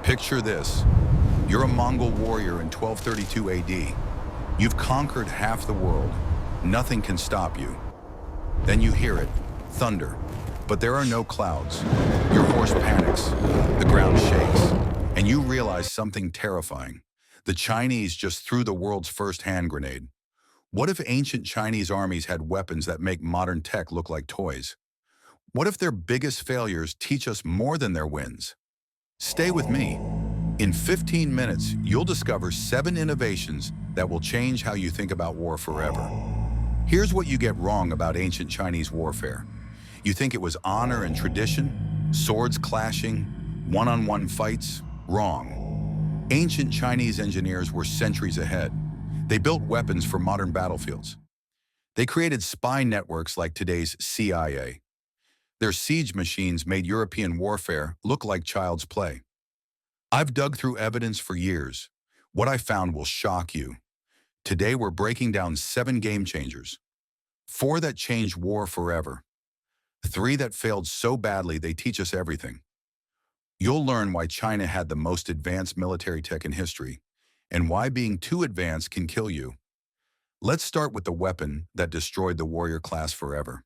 Picture this. You're a Mongol warrior in 1232 AD. You've conquered half the world. Nothing can stop you. Then you hear it, thunder. But there are no clouds. Your horse panics, the ground shakes, and you realize something terrifying. The Chinese just threw the world's first hand grenade. What if ancient Chinese armies had weapons that make modern tech look like toys? What if their biggest failures teach us more than their wins? Stay with me. In 15 minutes, you'll discover 7 innovations that will change how you think about war forever. Here's what you get wrong about ancient Chinese warfare. You think it was honor and tradition, swords clashing, one-on-one fights? Wrong. Ancient Chinese engineers were centuries ahead. They built weapons for modern battlefields. They created spy networks like today's CIA. Their siege machines made European warfare look like child's play. I've dug through evidence for years. What I found will shock you. Today we're breaking down 7 game changers. 4 that changed war forever. 3 that failed so badly they teach us everything. You'll learn why China had the most advanced military tech in history, and why being too advanced can kill you. Let's start with the weapon that destroyed the warrior class forever.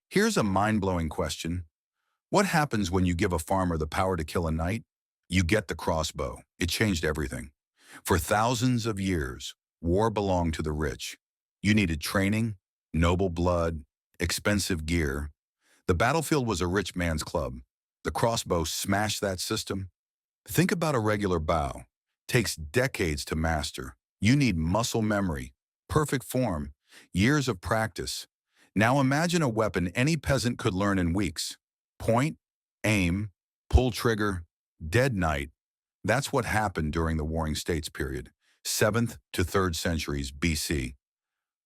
Here's a mind-blowing question. What happens when you give a farmer the power to kill a knight? You get the crossbow. It changed everything. For thousands of years, war belonged to the rich. You needed training, noble blood, expensive gear. The battlefield was a rich man's club. The crossbow smashed that system. Think about a regular bow. Takes decades to master. You need muscle memory, perfect form, years of practice. Now imagine a weapon any peasant could learn in weeks. Point, aim, pull trigger, dead knight. That's what happened during the Warring States period, 7th to 3rd centuries BC.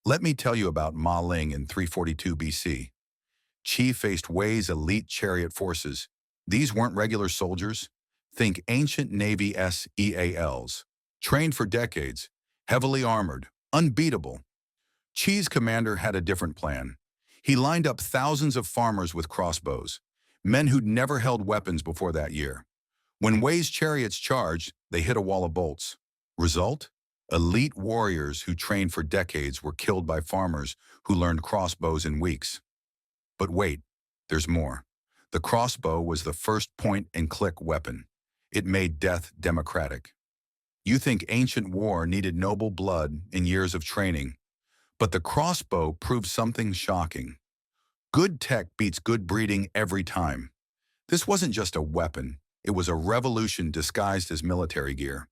Let me tell you about Ma Ling in 342 BC. Qi faced Wei's elite chariot forces. These weren't regular soldiers. Think ancient Navy SEALs. Trained for decades, heavily armored, unbeatable. Qi's commander had a different plan. He lined up thousands of farmers with crossbows, men who'd never held weapons before that year. When Wei's chariots charged, they hit a wall of bolts. Result? Elite warriors who trained for decades were killed by farmers who learned crossbows in weeks. But wait, there's more. The crossbow was the first point-and-click weapon. It made death democratic. You think ancient war needed noble blood and years of training, but the crossbow proved something shocking. Good tech beats good breeding every time. This wasn't just a weapon, it was a revolution disguised as military gear.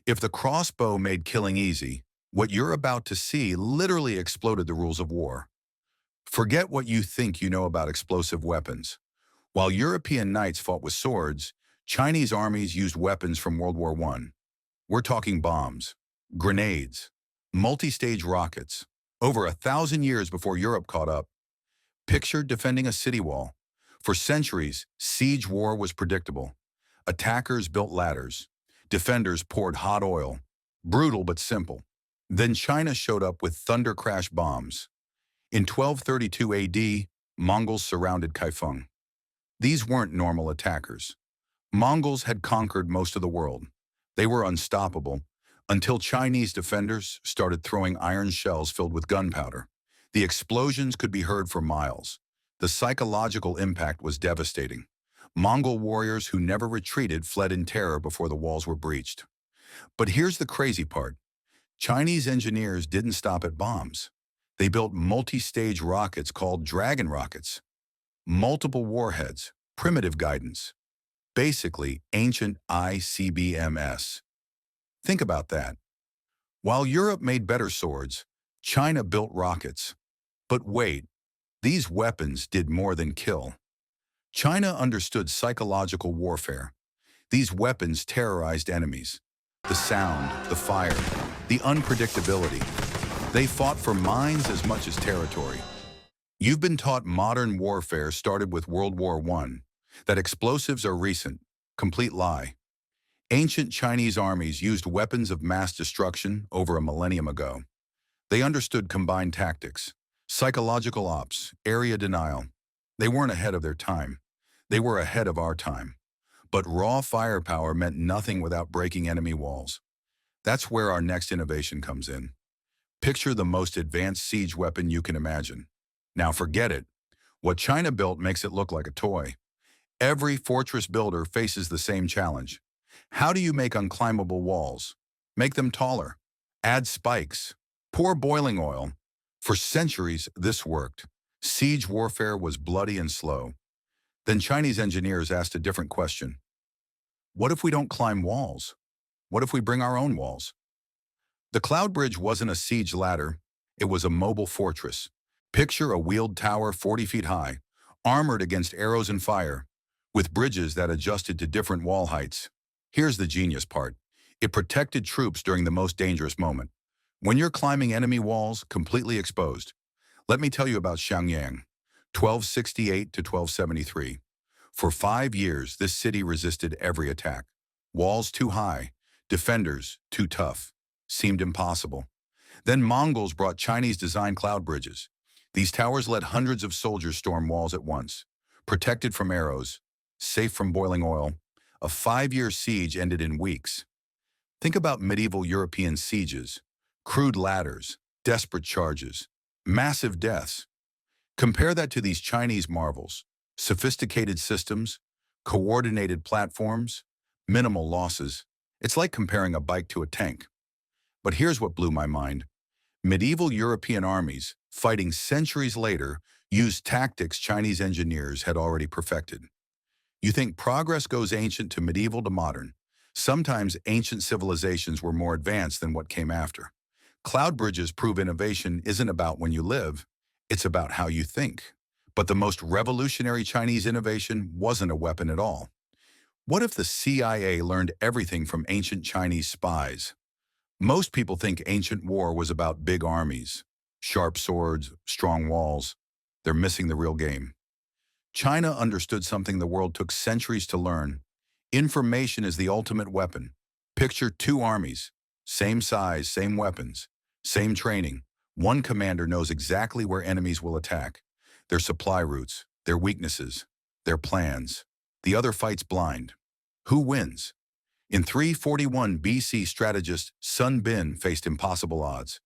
If the crossbow made killing easy, what you're about to see literally exploded the rules of war. Forget what you think you know about explosive weapons. While European knights fought with swords, Chinese armies used weapons from World War I. We're talking bombs, grenades, multi-stage rockets, over 1,000 years before Europe caught up. Picture defending a city wall. For centuries, siege war was predictable. Attackers built ladders. Defenders poured hot oil. Brutal but simple. Then China showed up with thunder crash bombs. In 1232 AD, Mongols surrounded Kaifeng. These weren't normal attackers. Mongols had conquered most of the world. They were unstoppable until Chinese defenders started throwing iron shells filled with gunpowder. The explosions could be heard for miles. The psychological impact was devastating. Mongol warriors who never retreated fled in terror before the walls were breached. But here's the crazy part. Chinese engineers didn't stop at bombs. They built multi-stage rockets called dragon rockets. Multiple warheads, primitive guidance. Basically, ancient ICBMs. Think about that. While Europe made better swords, China built rockets. But wait, these weapons did more than kill. China understood psychological warfare. These weapons terrorized enemies. The sound, the fire, the unpredictability. They fought for minds as much as territory. You've been taught modern warfare started with World War I, that explosives are recent. Complete lie. Ancient Chinese armies used weapons of mass destruction over a millennium ago. They understood combined tactics, psychological ops, area denial. They weren't ahead of their time. They were ahead of our time. But raw firepower meant nothing without breaking enemy walls. That's where our next innovation comes in. Picture the most advanced siege weapon you can imagine. Now forget it. What China built makes it look like a toy. Every fortress builder faces the same challenge. How do you make unclimbable walls? Make them taller. Add spikes. Pour boiling oil. For centuries, this worked. Siege warfare was bloody and slow. Then Chinese engineers asked a different question. What if we don't climb walls? What if we bring our own walls? The Cloud Bridge wasn't a siege ladder. It was a mobile fortress. Picture a wheeled tower 40 feet high, armored against arrows and fire, with bridges that adjusted to different wall heights. Here's the genius part. It protected troops during the most dangerous moment. When you're climbing enemy walls completely exposed. Let me tell you about Xiangyang, 1268 to 1273. For 5 years, this city resisted every attack. Walls too high, defenders too tough. Seemed impossible. Then Mongols brought Chinese-designed cloud bridges. These towers let hundreds of soldiers storm walls at once. Protected from arrows, safe from boiling oil, a 5-year siege ended in weeks. Think about medieval European sieges. Crude ladders, desperate charges, massive deaths. Compare that to these Chinese marvels. Sophisticated systems, coordinated platforms, minimal losses. It's like comparing a bike to a tank. But here's what blew my mind. Medieval European armies, fighting centuries later, used tactics Chinese engineers had already perfected. You think progress goes ancient to medieval to modern. Sometimes ancient civilizations were more advanced than what came after. Cloud bridges prove innovation isn't about when you live, it's about how you think. But the most revolutionary Chinese innovation wasn't a weapon at all. What if the CIA learned everything from ancient Chinese spies? Most people think ancient war was about big armies, sharp swords, strong walls. They're missing the real game. China understood something the world took centuries to learn. Information is the ultimate weapon. Picture 2 armies, same size, same weapons, same training. One commander knows exactly where enemies will attack, their supply routes, their weaknesses, their plans. The other fights blind. Who wins? In 341 BC, strategist Sun Bin faced impossible odds.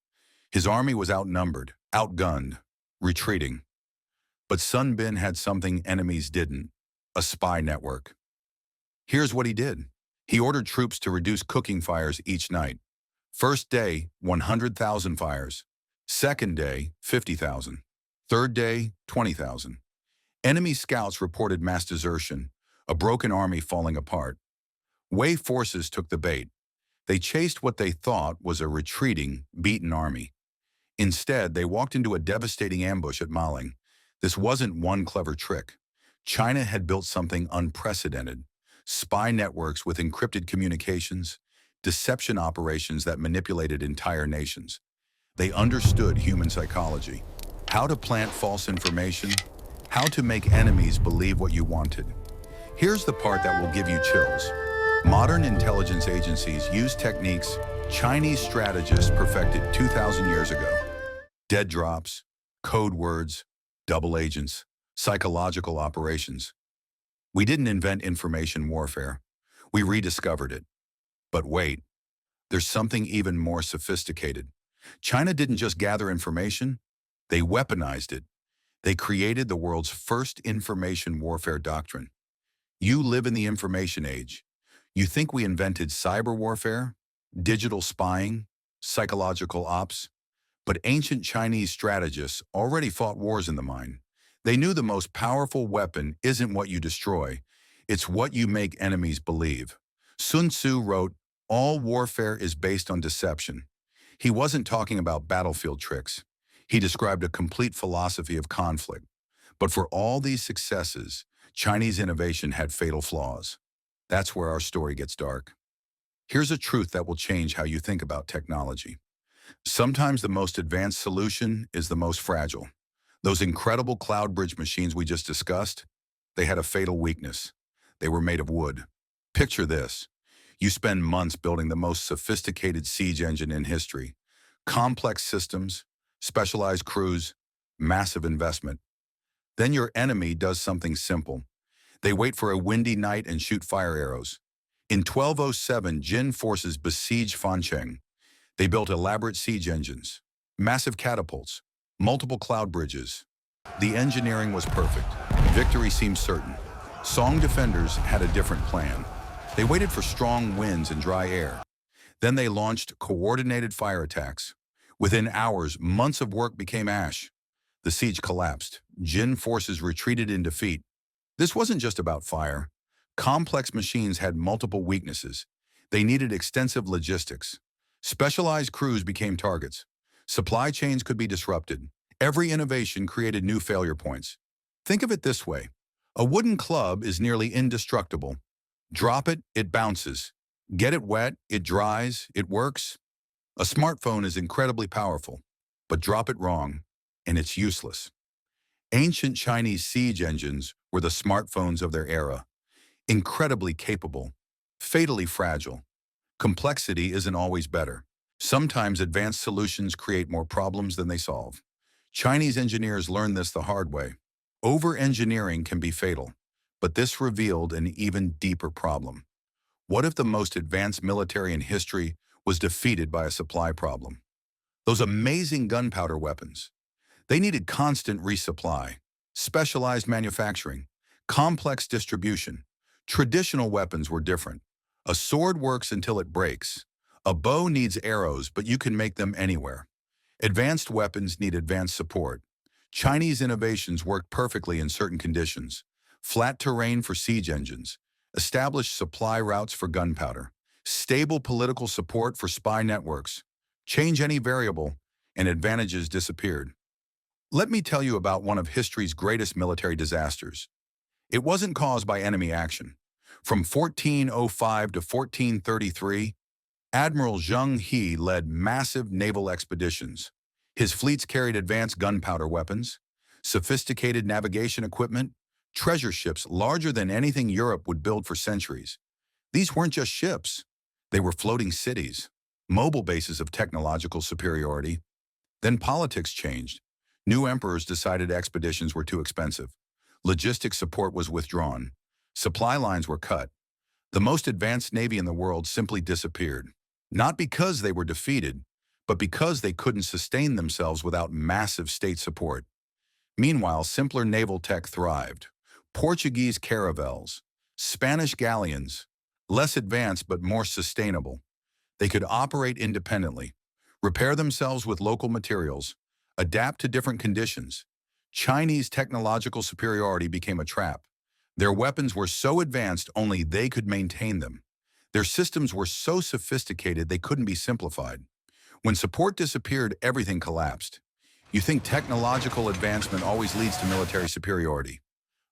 His army was outnumbered, outgunned, retreating. But Sun Bin had something enemies didn't, a spy network. Here's what he did. He ordered troops to reduce cooking fires each night. First day, 100,000 fires. Second day, 50,000. Third day, 20,000. Enemy scouts reported mass desertion, a broken army falling apart. Wei forces took the bait. They chased what they thought was a retreating, beaten army. Instead, they walked into a devastating ambush at Maling. This wasn't one clever trick. China had built something unprecedented. Spy networks with encrypted communications, deception operations that manipulated entire nations. They understood human psychology, how to plant false information, how to make enemies believe what you wanted. Here's the part that will give you chills. Modern intelligence agencies use techniques Chinese strategists perfected 2,000 years ago. Dead drops, code words, double agents, psychological operations. We didn't invent information warfare. We rediscovered it. But wait, there's something even more sophisticated. China didn't just gather information, they weaponized it. They created the world's first information warfare doctrine. You live in the information age. You think we invented cyber warfare, digital spying, psychological ops? But ancient Chinese strategists already fought wars in the mind. They knew the most powerful weapon isn't what you destroy, it's what you make enemies believe. Sun Tzu wrote, "All warfare is based on deception." He wasn't talking about battlefield tricks. He described a complete philosophy of conflict. But for all these successes, Chinese innovation had fatal flaws. That's where our story gets dark. Here's a truth that will change how you think about technology. Sometimes the most advanced solution is the most fragile. Those incredible cloud bridge machines we just discussed, they had a fatal weakness. They were made of wood. Picture this. You spend months building the most sophisticated siege engine in history. Complex systems, specialized crews, massive investment. Then your enemy does something simple. They wait for a windy night and shoot fire arrows. In 1207, Jin forces besieged Fancheng. They built elaborate siege engines, massive catapults, multiple cloud bridges. The engineering was perfect. Victory seemed certain. Song defenders had a different plan. They waited for strong winds and dry air. Then they launched coordinated fire attacks. Within hours, months of work became ash. The siege collapsed. Jin forces retreated in defeat. This wasn't just about fire. Complex machines had multiple weaknesses. They needed extensive logistics. Specialized crews became targets. Supply chains could be disrupted. Every innovation created new failure points. Think of it this way. A wooden club is nearly indestructible. Drop it, it bounces. Get it wet, it dries, it works. A smartphone is incredibly powerful, but drop it wrong, and it's useless. Ancient Chinese siege engines were the smartphones of their era. Incredibly capable, fatally fragile. Complexity isn't always better. Sometimes advanced solutions create more problems than they solve. Chinese engineers learned this the hard way. Over-engineering can be fatal, but this revealed an even deeper problem. What if the most advanced military in history was defeated by a supply problem? Those amazing gunpowder weapons. They needed constant resupply, specialized manufacturing, complex distribution. Traditional weapons were different. A sword works until it breaks. A bow needs arrows, but you can make them anywhere. Advanced weapons need advanced support. Chinese innovations worked perfectly in certain conditions. Flat terrain for siege engines, established supply routes for gunpowder, stable political support for spy networks. Change any variable, and advantages disappeared. Let me tell you about one of history's greatest military disasters. It wasn't caused by enemy action. From 1405 to 1433, Admiral Zheng He led massive naval expeditions. His fleets carried advanced gunpowder weapons, sophisticated navigation equipment, treasure ships larger than anything Europe would build for centuries. These weren't just ships. They were floating cities, mobile bases of technological superiority. Then politics changed. New emperors decided expeditions were too expensive. Logistic support was withdrawn. Supply lines were cut. The most advanced navy in the world simply disappeared. Not because they were defeated, but because they couldn't sustain themselves without massive state support. Meanwhile, simpler naval tech thrived. Portuguese caravels, Spanish galleons, less advanced but more sustainable. They could operate independently, repair themselves with local materials, adapt to different conditions. Chinese technological superiority became a trap. Their weapons were so advanced only they could maintain them. Their systems were so sophisticated they couldn't be simplified. When support disappeared, everything collapsed. You think technological advancement always leads to military superiority.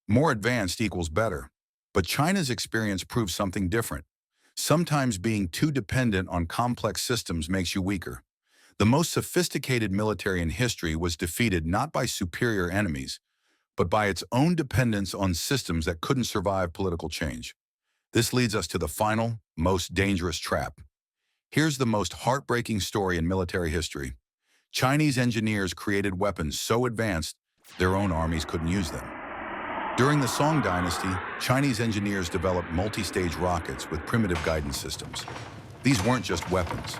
More advanced equals better. But China's experience proves something different. Sometimes being too dependent on complex systems makes you weaker. The most sophisticated military in history was defeated not by superior enemies, but by its own dependence on systems that couldn't survive political change. This leads us to the final, most dangerous trap. Here's the most heartbreaking story in military history. Chinese engineers created weapons so advanced, their own armies couldn't use them. During the Song Dynasty, Chinese engineers developed multi-stage rockets with primitive guidance systems. These weren't just weapons.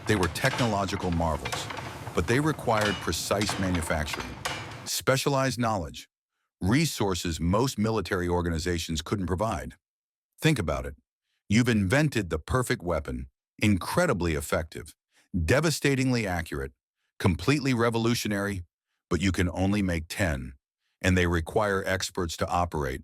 They were technological marvels, but they required precise manufacturing, specialized knowledge, resources most military organizations couldn't provide. Think about it. You've invented the perfect weapon, incredibly effective, devastatingly accurate, completely revolutionary, but you can only make 10, and they require experts to operate.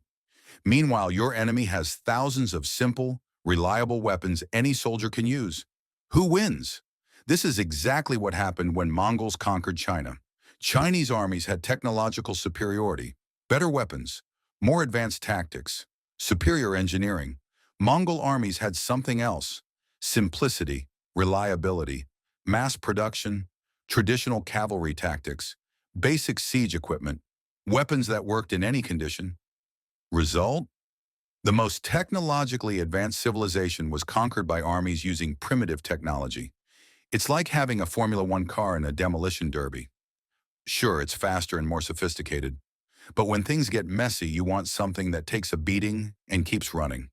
Meanwhile, your enemy has thousands of simple, reliable weapons any soldier can use. Who wins? This is exactly what happened when Mongols conquered China. Chinese armies had technological superiority, better weapons, more advanced tactics, superior engineering. Mongol armies had something else: simplicity, reliability, mass production, traditional cavalry tactics, basic siege equipment, weapons that worked in any condition. Result? The most technologically advanced civilization was conquered by armies using primitive technology. It's like having a Formula One car in a demolition derby. Sure, it's faster and more sophisticated, But when things get messy, you want something that takes a beating and keeps running.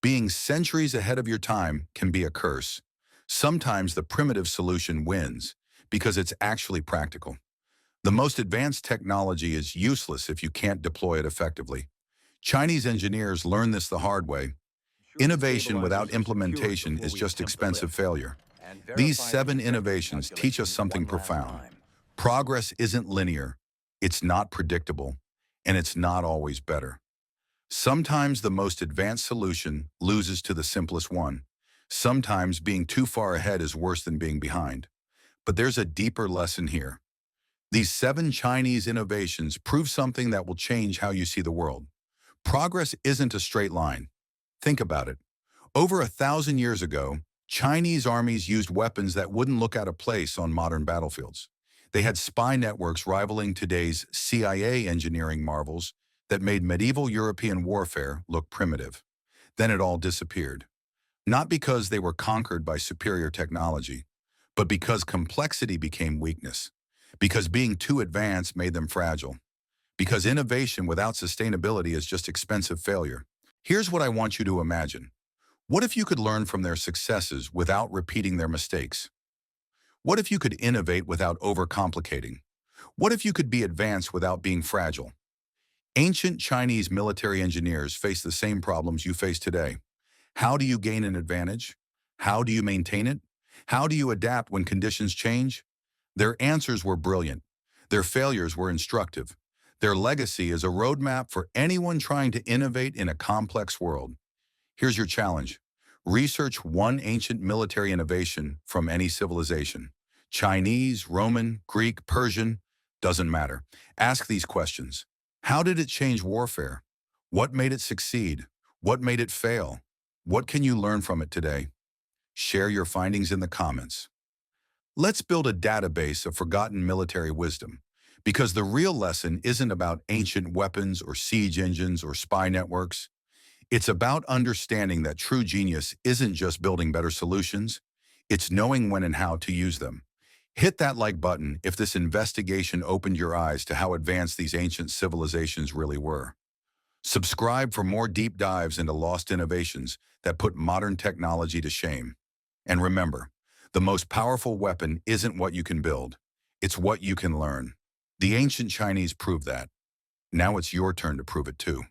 Being centuries ahead of your time can be a curse. Sometimes the primitive solution wins because it's actually practical. The most advanced technology is useless if you can't deploy it effectively. Chinese engineers learned this the hard way. Ensure the Innovation without stabilizers are secured implementation before is we just attempt the expensive lift. failure. And These verify the 7 trajectory innovations teach us calculations something one last profound. time. Progress isn't linear, it's not predictable, and it's not always better. Sometimes the most advanced solution loses to the simplest one. Sometimes being too far ahead is worse than being behind. But there's a deeper lesson here. These 7 Chinese innovations prove something that will change how you see the world. Progress isn't a straight line. Think about it. Over 1,000 years ago, Chinese armies used weapons that wouldn't look out of place on modern battlefields. They had spy networks rivaling today's CIA engineering marvels that made medieval European warfare look primitive. Then it all disappeared. Not because they were conquered by superior technology, but because complexity became weakness. Because being too advanced made them fragile. Because innovation without sustainability is just expensive failure. Here's what I want you to imagine. What if you could learn from their successes without repeating their mistakes? What if you could innovate without overcomplicating? What if you could be advanced without being fragile? Ancient Chinese military engineers faced the same problems you face today. How do you gain an advantage? How do you maintain it? How do you adapt when conditions change? Their answers were brilliant. Their failures were instructive. Their legacy is a roadmap for anyone trying to innovate in a complex world. Here's your challenge. Research one ancient military innovation from any civilization. Chinese, Roman, Greek, Persian, doesn't matter. Ask these questions. How did it change warfare? What made it succeed? What made it fail? What can you learn from it today? Share your findings in the comments. Let's build a database of forgotten military wisdom, because the real lesson isn't about ancient weapons or siege engines or spy networks. It's about understanding that true genius isn't just building better solutions, it's knowing when and how to use them. Hit that like button if this investigation opened your eyes to how advanced these ancient civilizations really were. Subscribe for more deep dives into lost innovations that put modern technology to shame. And remember, the most powerful weapon isn't what you can build, it's what you can learn. The ancient Chinese proved that. Now it's your turn to prove it too.